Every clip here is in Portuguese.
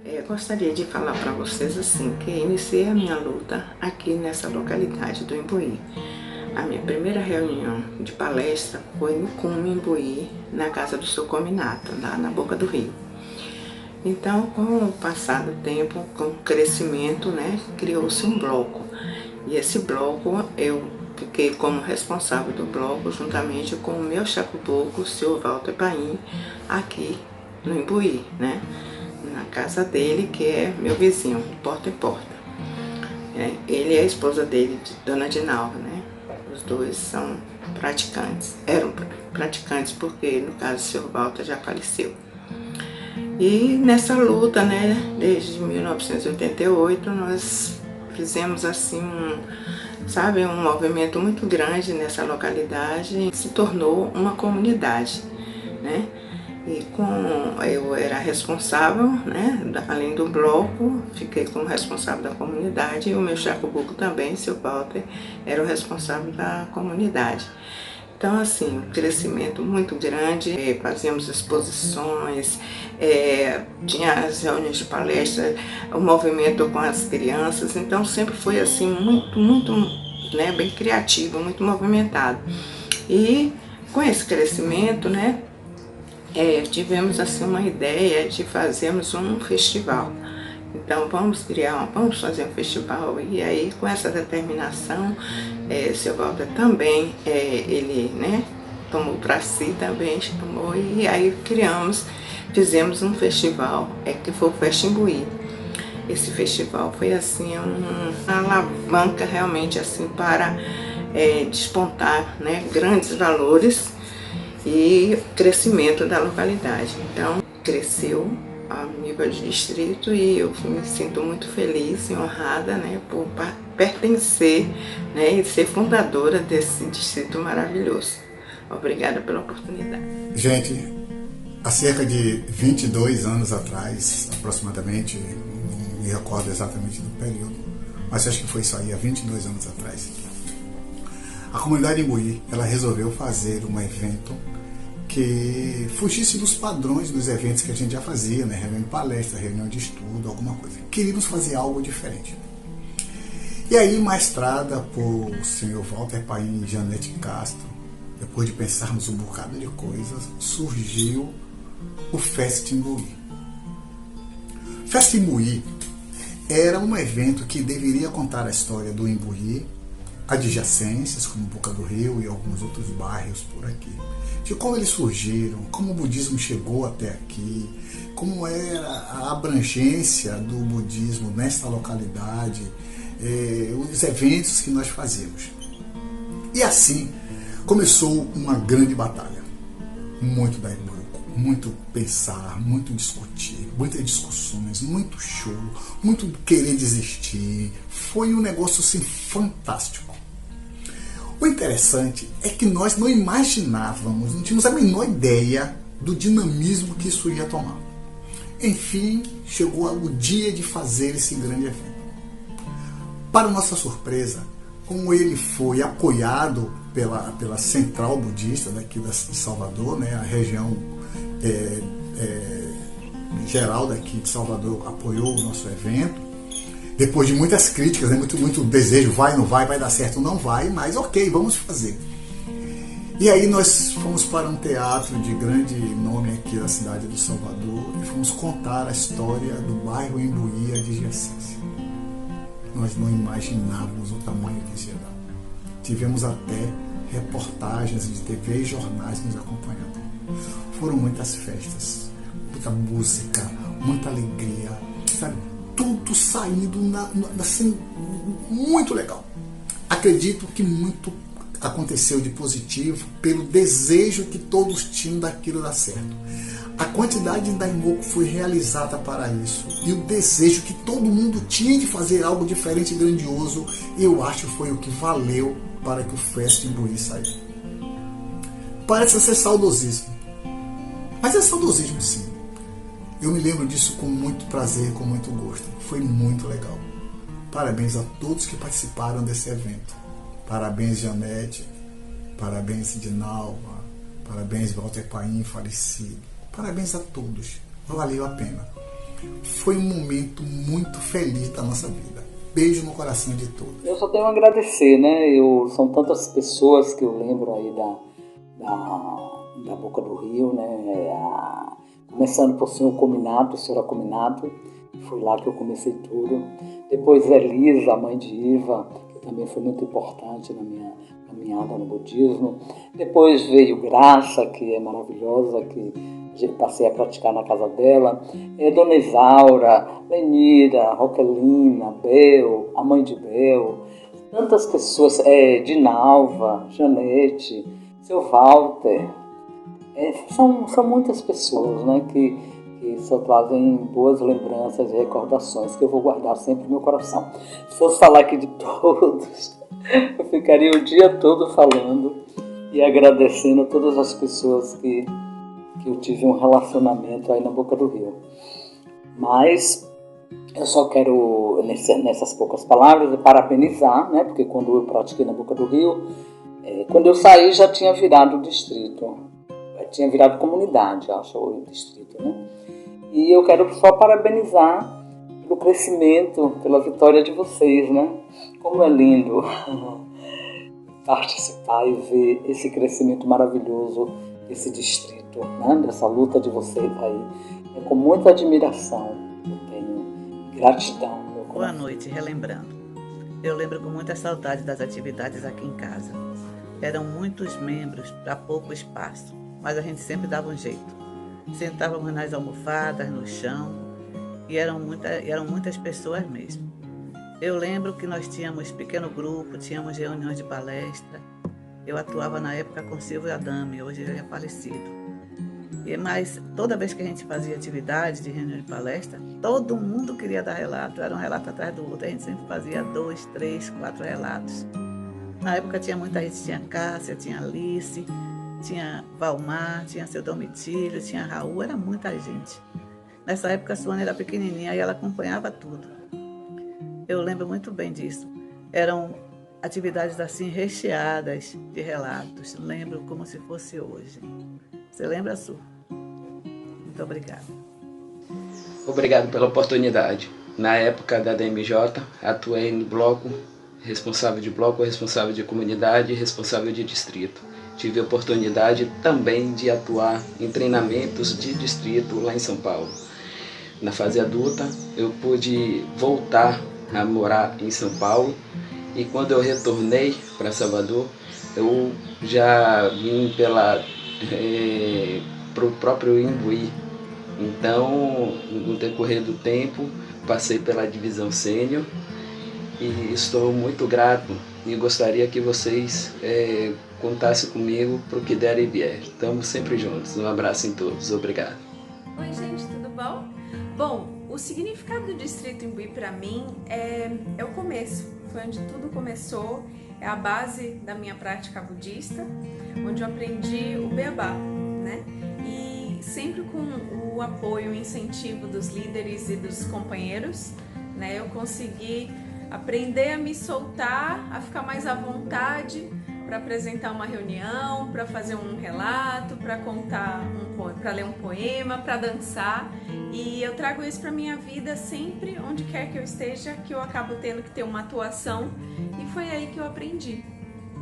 Eu gostaria de falar para vocês assim, que iniciei a minha luta aqui nessa localidade do Imbuí. A minha primeira reunião de palestra foi no Cume Imbuí, na casa do seu Cominato, lá na Boca do Rio. Então, com o passar do tempo, com o crescimento, né, criou-se um bloco. E esse bloco, eu fiquei como responsável do bloco, juntamente com o meu chacubuco, o senhor Walter Paim, aqui no Imbuí, né, na casa dele, que é meu vizinho, porta em porta. Ele e a esposa dele, Dona Dinalva, né, os dois são praticantes, eram praticantes porque, no caso, o senhor Walter já faleceu. E nessa luta, né, desde 1988, nós fizemos assim um movimento muito grande nessa localidade, se tornou uma comunidade, né? E eu era responsável, né, além do bloco, fiquei como responsável da comunidade, e o meu chacubuco também, seu Walter, era o responsável da comunidade. Então, assim, um crescimento muito grande, fazíamos exposições, tinha as reuniões de palestra, o movimento com as crianças, então sempre foi assim, muito, né, bem criativo, muito movimentado. E com esse crescimento, né, tivemos assim uma ideia de fazermos um festival. Então vamos fazer um festival, e aí com essa determinação, seu Walter também, ele, né, tomou para si também, tomou, e aí fizemos um festival, que foi o Festa Imbuí. Esse festival foi assim uma alavanca realmente assim para despontar, né, grandes valores e crescimento da localidade. Então cresceu a nível de distrito, e eu me sinto muito feliz e honrada, né, por pertencer, né, e ser fundadora desse distrito maravilhoso. Obrigada pela oportunidade. Gente, há cerca de 22 anos atrás, aproximadamente, não me recordo exatamente do período, mas acho que foi isso aí, há 22 anos atrás, a comunidade Imbuí, ela resolveu fazer um evento que fugisse dos padrões dos eventos que a gente já fazia, né? Reunião de palestra, reunião de estudo, alguma coisa. Queríamos fazer algo diferente. E aí, maestrada por senhor Walter Paim e Janete Castro, depois de pensarmos um bocado de coisas, surgiu o Festa Imbuí. Festa Imbuí era um evento que deveria contar a história do Imbuí, adjacências como Boca do Rio e alguns outros bairros por aqui, de como eles surgiram, como o budismo chegou até aqui, como era a abrangência do budismo nesta localidade, os eventos que nós fazíamos. E assim começou uma grande batalha, muito da Ibuco, muito pensar, muito discutir, muitas discussões, muito choro, muito querer desistir. Foi um negócio assim fantástico. O interessante é que nós não imaginávamos, não tínhamos a menor ideia do dinamismo que isso ia tomar. Enfim, chegou o dia de fazer esse grande evento. Para nossa surpresa, como ele foi apoiado pela Central Budista daqui de Salvador, né, a região geral daqui de Salvador apoiou o nosso evento, depois de muitas críticas, né, muito desejo, vai, não vai dar certo, não vai, mas ok, vamos fazer. E aí nós fomos para um teatro de grande nome aqui da cidade do Salvador e fomos contar a história do bairro Imbuí adjacência. Nós não imaginávamos o tamanho que isso ia dar. Tivemos até reportagens de TV e jornais nos acompanhando. Foram muitas festas, muita música, muita alegria, sabe? Tudo saindo assim, muito legal. Acredito que muito aconteceu de positivo pelo desejo que todos tinham daquilo dar certo. A quantidade da Imoco foi realizada para isso, e o desejo que todo mundo tinha de fazer algo diferente e grandioso, eu acho que foi o que valeu para que o Festa Imbuí saiu. Parece ser saudosismo, mas é saudosismo sim. Eu me lembro disso com muito prazer, com muito gosto. Foi muito legal. Parabéns a todos que participaram desse evento. Parabéns, Janete. Parabéns, Dinalva. Parabéns, Walter Paim, falecido. Parabéns a todos. valeu a pena. Foi um momento muito feliz da nossa vida. Beijo no coração de todos. Eu só tenho a agradecer, né? São tantas pessoas que eu lembro aí da Boca do Rio, né? Começando por senhor Cominato, senhora Cominato, foi lá que eu comecei tudo. Depois Elisa, a mãe de Iva, que também foi muito importante na minha caminhada no budismo. Depois veio Graça, que é maravilhosa, que passei a praticar na casa dela. Dona Isaura, Lenira, Roquelina, Bel, a mãe de Bel, tantas pessoas, Dinalva, Janete, seu Walter. São muitas pessoas, né, que só trazem boas lembranças e recordações que eu vou guardar sempre no meu coração. Se fosse falar aqui de todos, eu ficaria o dia todo falando e agradecendo a todas as pessoas que eu tive um relacionamento aí na Boca do Rio. Mas eu só quero, nessas poucas palavras, parabenizar, né, porque quando eu pratiquei na Boca do Rio, quando eu saí já tinha virado distrito, tinha virado comunidade, acho, o distrito, né? E eu quero só parabenizar pelo crescimento, pela vitória de vocês, né? Como é lindo participar e ver esse crescimento maravilhoso desse distrito, né? Dessa luta de vocês aí. É com muita admiração eu tenho, gratidão. Boa noite, relembrando. Eu lembro com muita saudade das atividades aqui em casa. Eram muitos membros para pouco espaço, mas a gente sempre dava um jeito. Sentávamos nas almofadas, no chão, e eram muitas pessoas mesmo. Eu lembro que nós tínhamos pequeno grupo, tínhamos reuniões de palestra. Eu atuava na época com Silvio Adame, hoje ele é falecido. Mas toda vez que a gente fazia atividade de reunião de palestra, todo mundo queria dar relato, era um relato atrás do outro, a gente sempre fazia 2, 3, 4 relatos. Na época tinha muita gente, tinha Cássia, tinha Alice, tinha Valmar, tinha seu Domitílio, tinha Raul, era muita gente. Nessa época a Suana era pequenininha e ela acompanhava tudo. Eu lembro muito bem disso. Eram atividades assim recheadas de relatos. Lembro como se fosse hoje. Você lembra, Su? Muito obrigada. Obrigado pela oportunidade. Na época da DMJ, atuei no bloco, responsável de comunidade e responsável de distrito. Tive a oportunidade também de atuar em treinamentos de distrito lá em São Paulo. Na fase adulta, eu pude voltar a morar em São Paulo e quando eu retornei para Salvador, eu já vim para o próprio Imbuí. Então, no decorrer do tempo, passei pela divisão sênior e estou muito grato e gostaria que vocês contassem comigo para o que der e vier. Estamos sempre juntos. Um abraço em todos. Obrigado. Oi, gente, tudo bom? Bom, o significado do Distrito Imbuí para mim é o começo. Foi onde tudo começou. É a base da minha prática budista, onde eu aprendi o Beabá, né? E sempre com o apoio e incentivo dos líderes e dos companheiros, né? Eu consegui aprender a me soltar, a ficar mais à vontade para apresentar uma reunião, para fazer um relato, para contar para ler um poema, para dançar. E eu trago isso para minha vida sempre, onde quer que eu esteja, que eu acabo tendo que ter uma atuação. E foi aí que eu aprendi.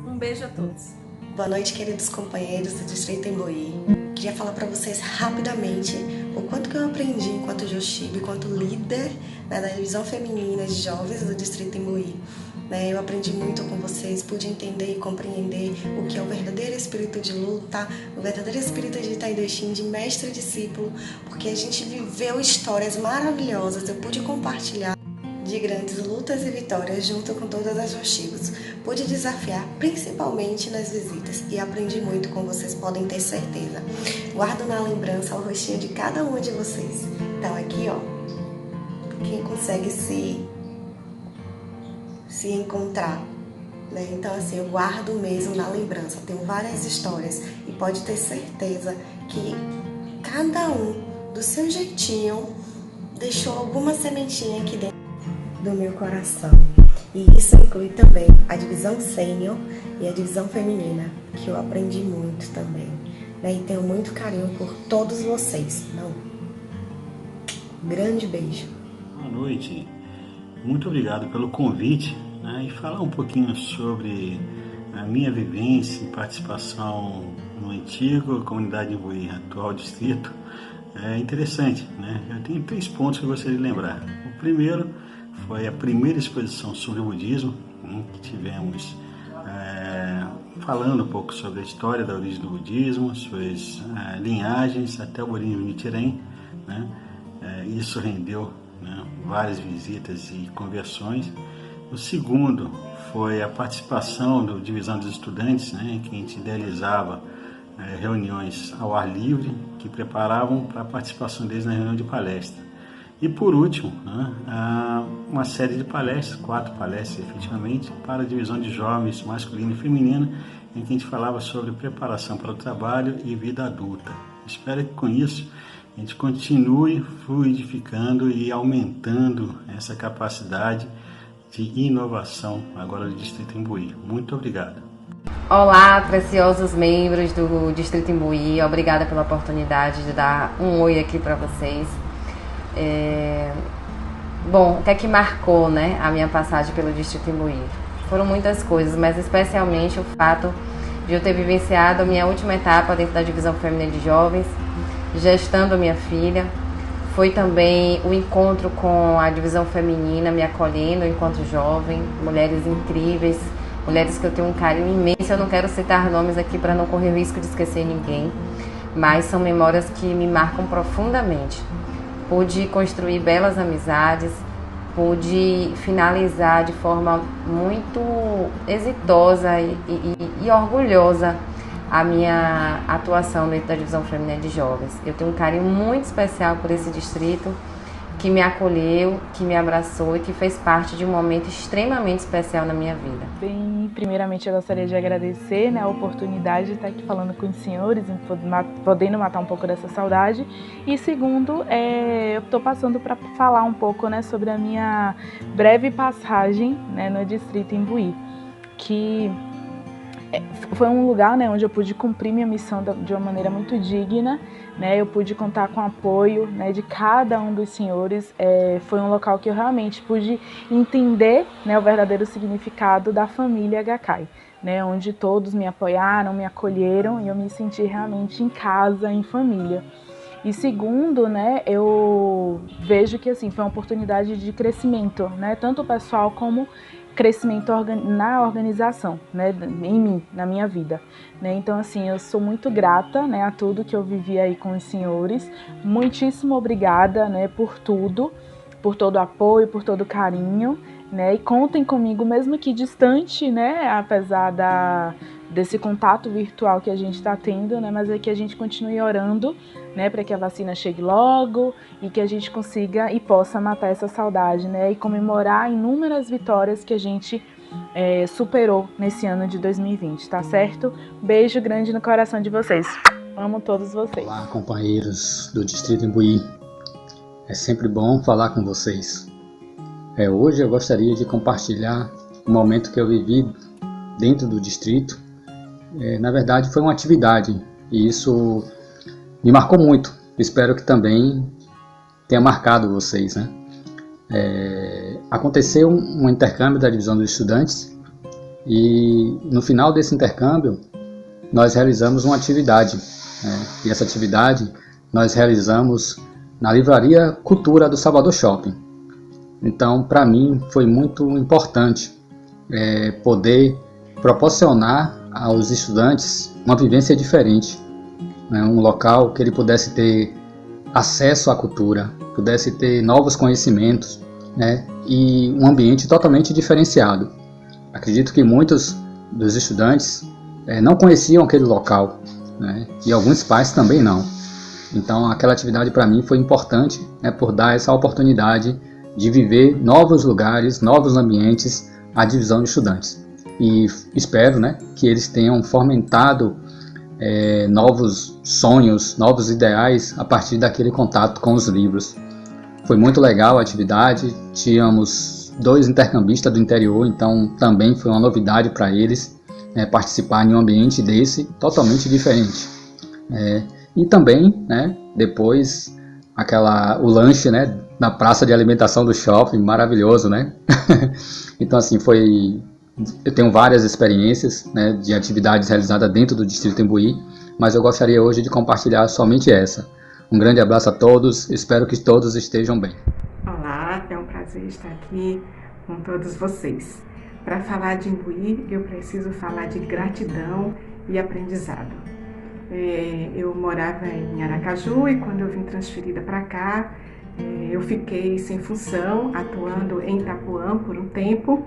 Um beijo a todos. Boa noite, queridos companheiros do Distrito Imbuí. Queria falar para vocês rapidamente o quanto que eu aprendi enquanto Joshiba, enquanto líder, né, da divisão feminina de jovens do Distrito Imbuí. Eu aprendi muito com vocês, pude entender e compreender o que é o verdadeiro espírito de luta, o verdadeiro espírito de Taidoshin, de mestre e discípulo, porque a gente viveu histórias maravilhosas, eu pude compartilhar de grandes lutas e vitórias junto com todas as Joshibas. Pude desafiar, principalmente nas visitas, e aprendi muito com vocês, podem ter certeza. Guardo na lembrança o rostinho de cada uma de vocês. Então aqui, ó, quem consegue se encontrar, né? Então assim, eu guardo mesmo na lembrança, tenho várias histórias e pode ter certeza que cada um do seu jeitinho deixou alguma sementinha aqui dentro do meu coração. E isso inclui também a divisão sênior e a divisão feminina, que eu aprendi muito também, né? E tenho muito carinho por todos vocês. Grande beijo. Boa noite. Muito obrigado pelo convite, né, e falar um pouquinho sobre a minha vivência e participação no antigo Comunidade Imbuí, atual distrito. É interessante, né? Eu tenho 3 pontos que eu gostaria de lembrar. O primeiro foi a primeira exposição sobre o budismo, que tivemos falando um pouco sobre a história da origem do budismo, suas linhagens até o budismo Nichiren, né? Isso rendeu, né, várias visitas e conversões. O segundo foi a participação da Divisão dos Estudantes, né, que a gente idealizava reuniões ao ar livre, que preparavam para a participação deles na reunião de palestra. E por último, né, uma série de palestras, 4 palestras efetivamente, para a divisão de jovens masculina e feminina, em que a gente falava sobre preparação para o trabalho e vida adulta. Espero que com isso a gente continue fluidificando e aumentando essa capacidade de inovação agora do Distrito Imbuí. Muito obrigado. Olá, preciosos membros do Distrito Imbuí, obrigada pela oportunidade de dar um oi aqui para vocês. Bom, o que é que marcou, né, a minha passagem pelo Distrito Imbuí? Foram muitas coisas, mas especialmente o fato de eu ter vivenciado a minha última etapa dentro da Divisão Feminina de Jovens, gestando a minha filha. Foi também o encontro com a Divisão Feminina, me acolhendo enquanto jovem, mulheres incríveis, mulheres que eu tenho um carinho imenso. Eu não quero citar nomes aqui para não correr o risco de esquecer ninguém, mas são memórias que me marcam profundamente. Pude construir belas amizades, pude finalizar de forma muito exitosa e orgulhosa a minha atuação dentro da Divisão Feminina de Jovens. Eu tenho um carinho muito especial por esse distrito, que me acolheu, que me abraçou e que fez parte de um momento extremamente especial na minha vida. Bem, primeiramente eu gostaria de agradecer, né, a oportunidade de estar aqui falando com os senhores, podendo matar um pouco dessa saudade. E segundo, eu estou passando para falar um pouco, né, sobre a minha breve passagem, né, no Distrito Imbuí, que foi um lugar, né, onde eu pude cumprir minha missão de uma maneira muito digna, né, eu pude contar com o apoio, né, de cada um dos senhores. Foi um local que eu realmente pude entender, né, o verdadeiro significado da família Gakkai, né, onde todos me apoiaram, me acolheram e eu me senti realmente em casa, em família. E segundo, né, eu vejo que assim, foi uma oportunidade de crescimento, né, tanto pessoal como crescimento na organização, né, em mim, na minha vida, né? Então assim, eu sou muito grata, né, a tudo que eu vivi aí com os senhores. Muitíssimo obrigada, né, por tudo, por todo o apoio, por todo o carinho, né? E contem comigo, mesmo que distante, né, apesar desse contato virtual que a gente está tendo, né, mas é que a gente continue orando, né, para que a vacina chegue logo e que a gente consiga e possa matar essa saudade, né, e comemorar inúmeras vitórias que a gente superou nesse ano de 2020, tá certo? Beijo grande no coração de vocês. Amo todos vocês. Olá, companheiros do Distrito Imbuí. É sempre bom falar com vocês. Hoje eu gostaria de compartilhar um momento que eu vivi dentro do distrito. Na verdade foi uma atividade e isso me marcou muito. Espero que também tenha marcado vocês, né? Aconteceu um intercâmbio da Divisão dos Estudantes e no final desse intercâmbio nós realizamos uma atividade, né? E essa atividade nós realizamos na Livraria Cultura do Salvador Shopping. Então, para mim foi muito importante poder proporcionar aos estudantes uma vivência diferente, né? Um local que ele pudesse ter acesso à cultura, pudesse ter novos conhecimentos, né? E um ambiente totalmente diferenciado. Acredito que muitos dos estudantes não conheciam aquele local, né? E alguns pais também não. Então aquela atividade para mim foi importante, né, por dar essa oportunidade de viver novos lugares, novos ambientes à divisão de estudantes. E espero, né, que eles tenham fomentado novos sonhos, novos ideais a partir daquele contato com os livros. Foi muito legal a atividade, tínhamos 2 intercambistas do interior, então também foi uma novidade para eles participar em um ambiente desse totalmente diferente. E também, né, depois o lanche, né, na praça de alimentação do shopping, maravilhoso, né? Então, assim, eu tenho várias experiências, né, de atividades realizadas dentro do Distrito Imbuí, mas eu gostaria hoje de compartilhar somente essa. Um grande abraço a todos, espero que todos estejam bem. Olá, é um prazer estar aqui com todos vocês. Para falar de Imbuí, eu preciso falar de gratidão e aprendizado. Eu morava em Aracaju e quando eu vim transferida para cá, eu fiquei sem função, atuando em Itapuã por um tempo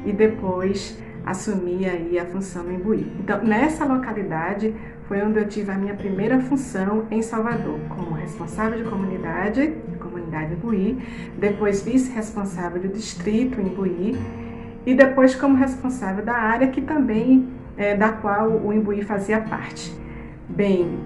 e depois assumi aí a função em Imbuí. Então, nessa localidade foi onde eu tive a minha primeira função em Salvador, como responsável de comunidade Imbuí, depois vice-responsável do distrito Imbuí e depois como responsável da área que também da qual o Imbuí fazia parte. Bem,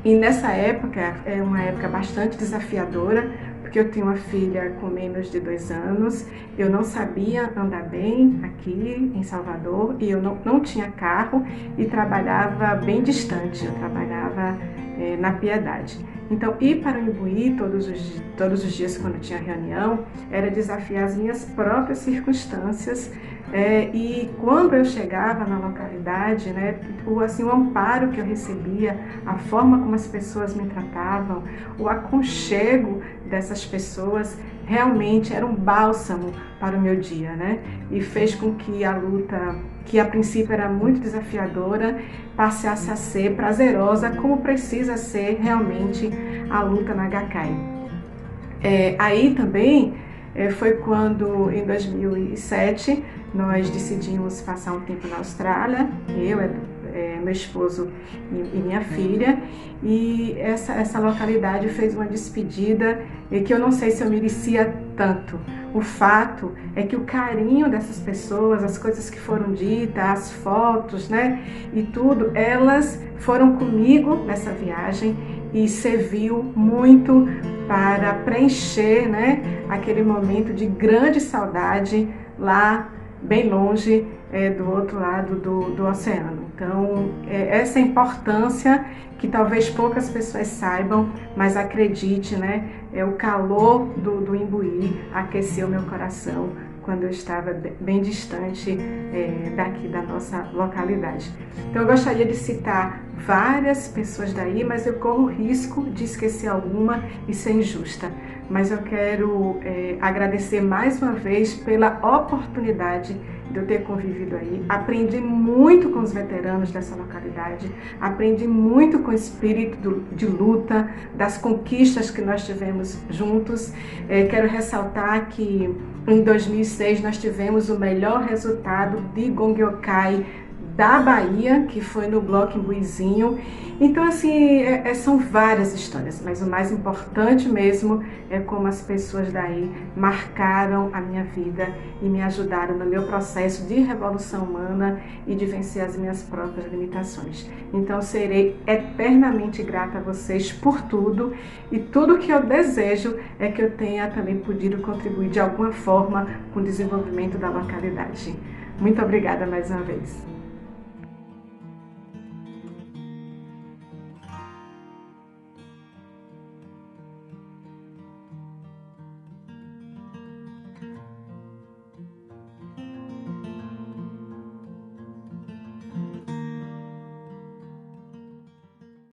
e nessa época, é uma época bastante desafiadora, porque eu tinha uma filha com menos de 2 anos, eu não sabia andar bem aqui em Salvador e eu não tinha carro e trabalhava bem distante, eu trabalhava na Piedade. Então, ir para o Imbuí todos os dias quando tinha reunião era desafiar as minhas próprias circunstâncias e quando eu chegava na localidade, né, o amparo que eu recebia, a forma como as pessoas me tratavam, o aconchego dessas pessoas realmente era um bálsamo para o meu dia, né? E fez com que a luta, que a princípio era muito desafiadora, passasse a ser prazerosa, como precisa ser realmente a luta na HCAI. Aí também foi quando, em 2007, nós decidimos passar um tempo na Austrália, meu esposo e minha filha, e essa localidade fez uma despedida que eu não sei se eu merecia tanto. O fato é que o carinho dessas pessoas, as coisas que foram ditas, as fotos, né, e tudo, elas foram comigo nessa viagem e serviu muito para preencher, né, aquele momento de grande saudade lá bem longe do outro lado do oceano. Então, essa importância que talvez poucas pessoas saibam, mas acredite, né, o calor do Imbuí aqueceu meu coração quando eu estava bem distante daqui da nossa localidade. Então, eu gostaria de citar várias pessoas daí, mas eu corro o risco de esquecer alguma e ser injusta. Mas eu quero agradecer mais uma vez pela oportunidade de eu ter convivido aí. Aprendi muito com os veteranos dessa localidade, aprendi muito com o espírito de luta, das conquistas que nós tivemos juntos. Quero ressaltar que em 2006 nós tivemos o melhor resultado de Gongyokai da Bahia, que foi no Bloco Imbuizinho. Então, assim, são várias histórias, mas o mais importante mesmo é como as pessoas daí marcaram a minha vida e me ajudaram no meu processo de revolução humana e de vencer as minhas próprias limitações. Então, serei eternamente grata a vocês por tudo, e tudo que eu desejo é que eu tenha também podido contribuir de alguma forma com o desenvolvimento da localidade. Muito obrigada mais uma vez.